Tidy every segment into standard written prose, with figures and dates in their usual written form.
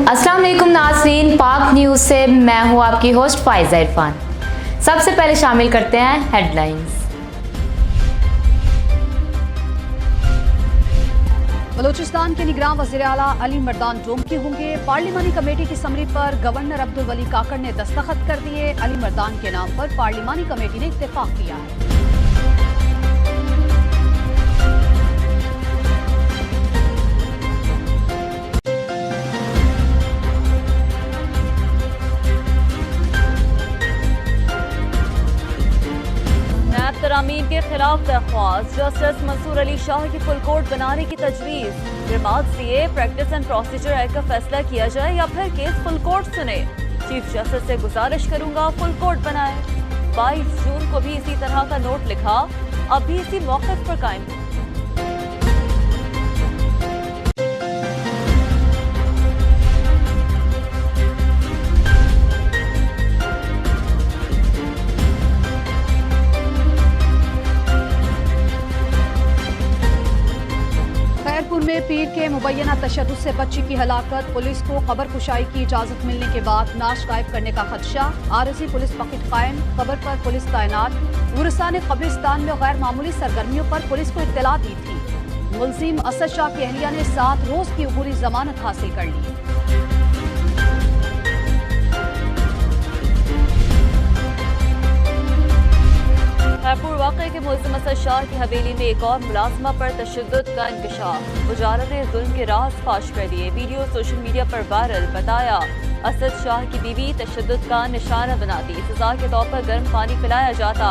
अस्सलाम वालेकुम नाज़रीन, पाक न्यूज़ से मैं हूं आपकी होस्ट फाइज़ा इरफान। सबसे पहले शामिल करते हैं हेडलाइंस। बलूचिस्तान के निगरान वज़ीर आला अली मर्दान डोमकी होंगे। पार्लिमानी कमेटी की समरी पर गवर्नर अब्दुल वली काकड़ ने दस्तखत कर दिए। अली मर्दान के नाम पर पार्लिमानी कमेटी ने इत्तेफाक किया है। तरामीम के खिलाफ दरख्वास्त, जस्टिस मंसूर अली शाह की फुल कोर्ट बनाने की तजवीज़। रिमार्क्स दिए, प्रैक्टिस एंड प्रोसीजर एक्ट का फैसला किया जाए या फिर केस फुल कोर्ट सुने। चीफ जस्टिस से गुजारिश करूंगा फुल कोर्ट बनाए। 22 जून को भी इसी तरह का नोट लिखा, अब भी इसी मौक़िफ़ पर कायम हूं। में पीर के मुबैना तशद्दुद से बच्ची की हलाकत, पुलिस को खबर कुशाई की इजाजत मिलने के बाद नाश गायब करने का खदशा। आरजी पुलिस पकड़ कायम, खबर पर पुलिस तैनात। उर्साने कब्रिस्तान में गैर मामूली सरगर्मियों पर पुलिस को इत्तला दी थी। मुलजिम असद शाह की अहलिया ने 7 रोज की अबूरी जमानत हासिल कर ली। खैरपुर वाक़े के मुलजिम असद शाह की हवेली में एक और मुलाजमा पर तशद्दुद का इंकशाफ। वजारत ने जुल्म के राज फाश कर दिए। वीडियो सोशल मीडिया पर वायरल। बताया, असद शाह की बीवी तशद्दुद का निशाना बनाती, सजा के तौर पर गर्म पानी पिलाया जाता,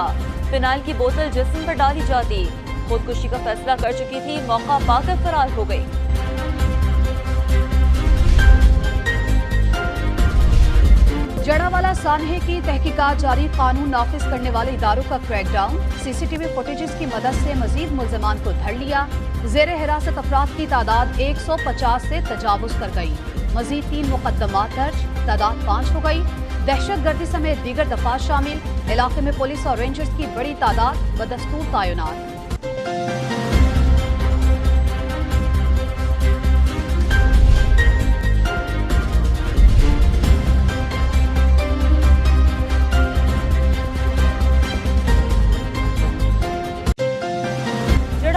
फिनाइल की बोतल जिस्म पर डाली जाती। खुदकुशी का फैसला कर चुकी थी, मौका पाकर फरार हो गई। जड़ावाला सानहे की तहकीकात जारी, कानून नाफिज करने वाले इदारों का क्रैकडाउन। सीसीटीवी फुटेजेस की मदद से मजीद मुल्जिमान को धर लिया। जेर हिरासत अफराद की तादाद 150 से तजावुज कर गई। मजीद 3 मुकदमात दर्ज, तादाद 5 हो गई। दहशत गर्दी समेत दीगर दफात शामिल। इलाके में पुलिस और रेंजर्स की बड़ी तादाद बदस्तूर तैनात।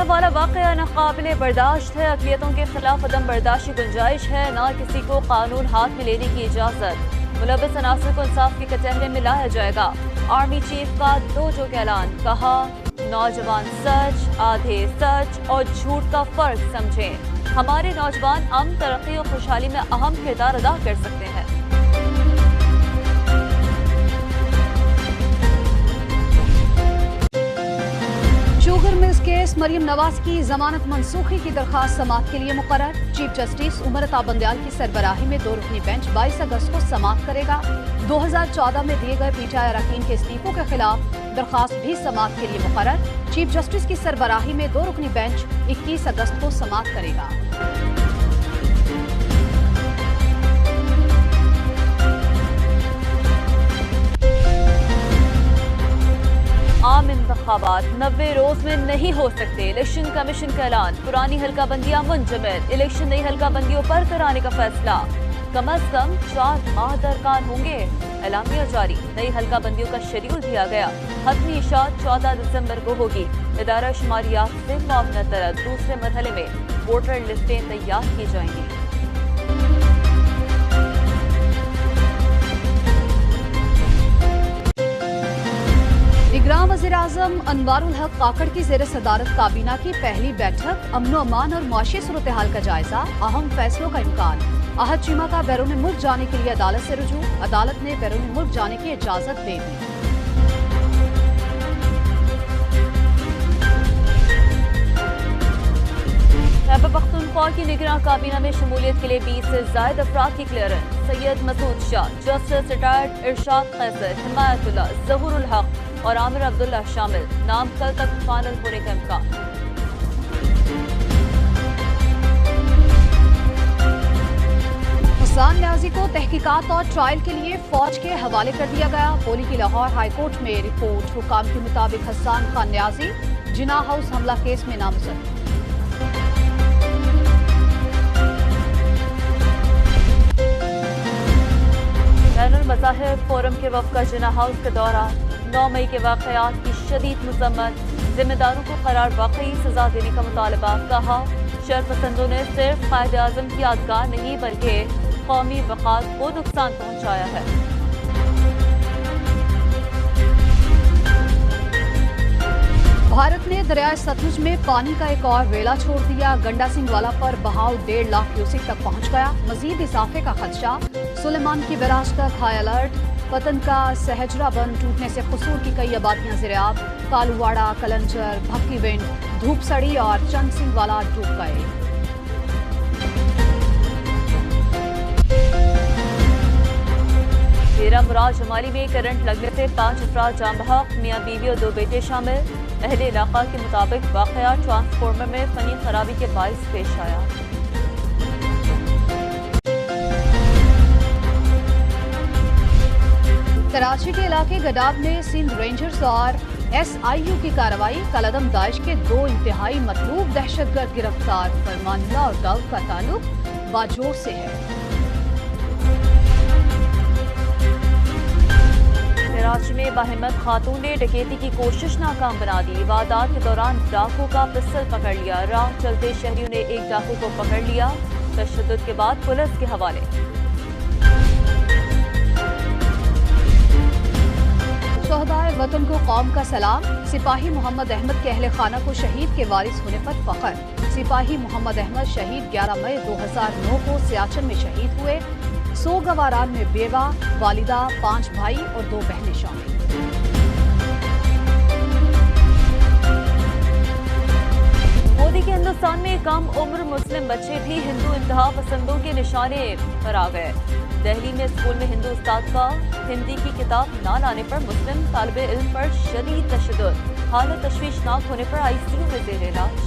वाला वाक़या नाक़ाबिले बर्दाश्त है। अक़लियतों के खिलाफ अदम बर्दाश्त की गुंजाइश है, न किसी को कानून हाथ में लेने की इजाज़त। मुलव्वस अनासर को इंसाफ के कचहरे में लाया जाएगा। आर्मी चीफ का 2 जो का ऐलान। कहा, नौजवान सच, आधे सच और झूठ का फ़र्क समझें। हमारे नौजवान अमन, तरक्की और खुशहाली में अहम किरदार अदा कर सकते हैं। Sugar mills case, Maryam Nawaz की जमानत मनसूखी की दरखास्त समाअत के लिए मुकर्रर। चीफ जस्टिस उमर अता बंदयाल की सरबराही में 2 रुकनी बेंच 22 अगस्त को समाअत करेगा। 2014 में दिए गए पीटीआई अरकान के इस्तीफों के खिलाफ दरखास्त भी समाअत के लिए मुकर्रर। चीफ जस्टिस की सरबराही में 2 रुकनी बेंच 21 अगस्त को समाअत करेगा। आम इंतखाबात 90 रोज में नहीं हो सकते। इलेक्शन कमीशन का ऐलान। पुरानी हल्का बंदियां मुंजमद। इलेक्शन नई हल्का बंदियों पर कराने का फैसला। कम अज कम 4 माह दरकार होंगे। एलामिया जारी। नई हल्का बंदियों का शेड्यूल दिया गया। हतमी इशात 14 दिसंबर को होगी। इदारा शुमारियात से मुआवनत तलब। दूसरे मरहले में वोटर लिस्टें तैयार की जाएंगी। निगरान वज़ीर आज़म अनवारुल हक काकड़ की ज़ेर सदारत काबीना की पहली बैठक। अमनो अमान और मुआशी सूरत हाल का जायजा, अहम फैसलों का इम्कान। आहत चीमा का बैरून मुल्क जाने के लिए अदालत से रुजू। अदालत ने बैरून मुल्क जाने की इजाजत दे दी। खैबर पख्तूनख्वा की निगरान काबीना में शमूलियत के लिए 20 से ज़ायद अफराद की clearance. Syed Masood Shah, justice retired Irshad Qaiser, Himayatullah, Zahoorul Haq और आमिर अब्दुल्ला शामिल। नाम कल तक फाइनल होने का इम्कान। हुसैन न्याजी को तहकीकात और ट्रायल के लिए फौज के हवाले कर दिया गया। पोली की लाहौर हाई कोर्ट में रिपोर्ट। हुकाम के मुताबिक हसन खान न्याजी जिना हाउस हमला केस में नामजद। ज़ाहिर फोरम के वफ़द का जिन्ना हाउस का दौरा, 9 मई के वाक़यात की शदीद मज़म्मत, जिम्मेदारों को करार वाकई सज़ा देने का मुतालबा। कहा शरपसंदों ने सिर्फ कायद आज़म की यादगार नहीं बल्कि कौमी वक़ार को नुकसान पहुँचाया है। भारत ने दरियाए सतलुज में पानी का एक और वेला छोड़ दिया। गंडा सिंह वाला पर बहाव 1.5 लाख क्यूसेक तक पहुंच गया। मजीद इजाफे का खदशा। सुलेमान की बराज तक हाई अलर्ट। पतन का सहजरा बंद टूटने से कसूर की कई आबादियां ज़िराब। कालूवाड़ा, कलंजर, भक्कीविंड, धूपसड़ी और चंद सिंह वाला डूब गए। डेरा मुराद जमाली में करंट लगने से 5 अफराद जान बहक, मियाँ बीवी और 2 बेटे शामिल। अहले इलाका के मुताबिक वाक़या ट्रांसफार्मर में फनी खराबी के बाइस पेश आया। कराची के इलाके गडाब में सिंध रेंजर्स और SIU की कार्रवाई। कलदम दाइश के 2 इंतहाई मतलूब दहशतगर्द गिरफ्तार। फरमानुल्लाह और दाऊद का ताल्लुक बाजोर से है। कराची में बाहिम्मत खातून ने डकैती की कोशिश नाकाम बना दी। वारदात के दौरान डाकू का पिस्टल पकड़ लिया। राह चलते शहरियों ने एक डाकू को पकड़ लिया। तशद्दुद के बाद पुलिस के हवाले। शहदाए वतन को कौम का सलाम। सिपाही मोहम्मद अहमद के अहले खाना को शहीद के वारिस होने पर फख्र। सिपाही मोहम्मद अहमद शहीद 11 मई 2009 को सियाचिन में शहीद हुए। 100 गवारान में बेवा, वालिदा, 5 भाई और 2 बहनें शामिल। मोदी के हिंदुस्तान में कम उम्र मुस्लिम बच्चे भी हिंदू इंतहा पसंदों के निशाने पर आ गए। दिल्ली में स्कूल में हिंदू उस्ताद का हिंदी की किताब न लाने पर मुस्लिम तालिबे इल्म पर शदीद तशद्दुद। हालत तशवीशनाक होने पर ICU में जेर इलाज।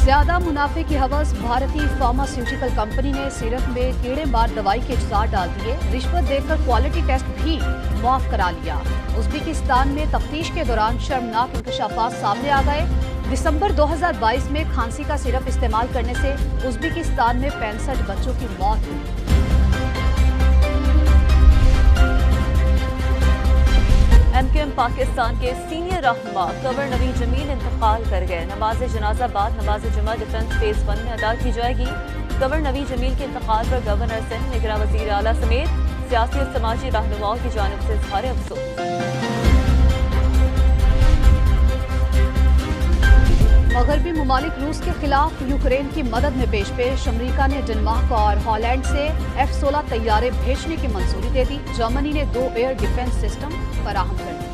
ज्यादा मुनाफे की हवस। भारतीय फार्मास्यूटिकल कंपनी ने सीरत में कीड़े मार दवाई के अज्जा डाल दिए। रिश्वत देकर क्वालिटी टेस्ट भी मुआफ करा लिया। उज्बेकिस्तान में तफ्तीश के दौरान शर्मनाक इंकशाफात सामने आ गए। दिसंबर 2022 में खांसी का सिरप इस्तेमाल करने से उज्बेकिस्तान में 65 बच्चों की मौत हुई। MQM पाकिस्तान के सीनियर रहनुमा कंवर नवीद जमील इंतकाल कर गए। नमाज जनाजा बाद नमाज जुमा डिफेंस फेज 1 में अदा की जाएगी। कंवर नवीद जमील के इंतकाल पर गवर्नर सिंध, निगरान वज़ीर आला समेत सियासी और समाजी रहनुमाओं की जानिब से इज़हार अफसोस। मगरबी ममालिक रूस के खिलाफ यूक्रेन की मदद में पेश। अमरीका ने डेनमार्क और हॉलैंड से F-16 तैयारे भेजने की मंजूरी दे दी। जर्मनी ने 2 एयर डिफेंस सिस्टम फराहम कर दिए।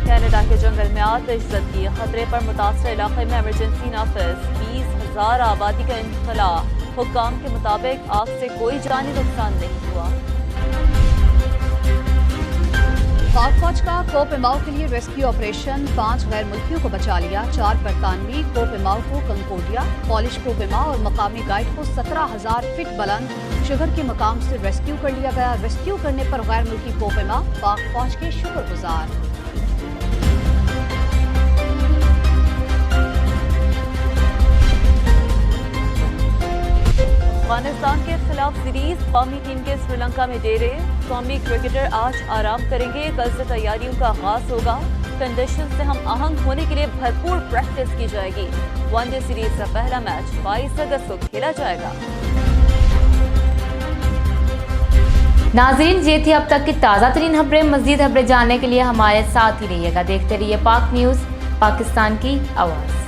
कनाडा के जंगल में आतिशज़द की खतरे पर मुतासर इलाके में इमरजेंसी नाफिज। 20,000 आबादी का इंखला। हुक्काम के मुताबिक आग से कोई जानी नुकसान नहीं हुआ। पाक फौज का कोपेमाओ के लिए रेस्क्यू ऑपरेशन। 5 गैर मुल्कियों को बचा लिया। 4 बरतानवी कोपेमाओ को कंकोडिया, पॉलिश कोपेमाओ और मकामी गाइड को 17,000 फीट बुलंद शुगर के मकाम से रेस्क्यू कर लिया गया। रेस्क्यू करने पर गैर मुल्की कोपेमा पाक फौज के शुक्रगुजार। अफगानिस्तान के खिलाफ सीरीज। कौमी टीम के श्रीलंका में डेरे। कौमी क्रिकेटर आज आराम करेंगे। कल से तैयारियों का आगाज होगा। कंडीशन से हम आहंग होने के लिए भरपूर प्रैक्टिस की जाएगी। वनडे सीरीज का पहला मैच 22 अगस्त को खेला जाएगा। नाज़रीन, ये थी अब तक की ताज़ा तरीन खबरें। मज़ीद खबरें जानने के लिए हमारे साथ ही रहिएगा। देखते रहिए पाक न्यूज़, पाकिस्तान की आवाज़।